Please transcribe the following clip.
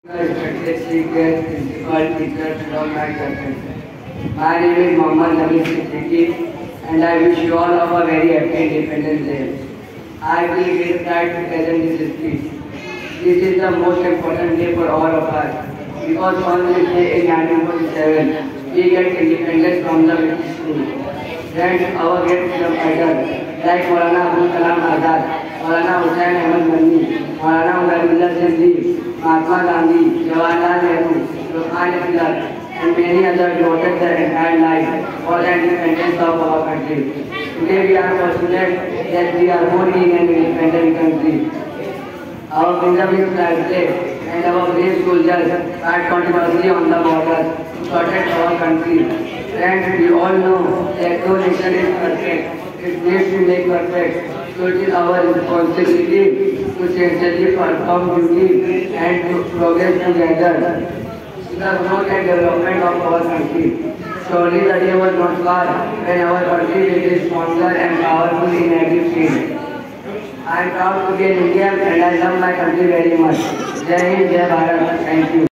Respected speakers, principal, teachers, and all my classmates. My name is Nebíl صدیقی, and I wish you all of a very happy Independence Day. I feel great pride to present this speech. This is the most important day for all of us, because on this day in 1947, we get independence from the British rule. Then our great freedom fighters like Maulana Abul Kalam Azad, Maulana Hussain Ahmad Mani, Maulana Nabíl, Mahatma Gandhi, Jawaharlal Nehru, Lokmanya Tilak, and many others devoted their entire life for the independence of our country. Today we are fortunate that we are born in an independent country. Our freedom is priceless, and our brave soldiers fight continuously on the borders to protect our country. And we all know that no nation is perfect. It needs to make perfect. So it is our responsibility to sincerely perform duty and to progress together in the growth and development of our country. Surely the day was not far when our country will be stronger and powerful in every field. I am proud to be an Indian and I love my country very much. Jai Hind, Jai Bharat. Thank you.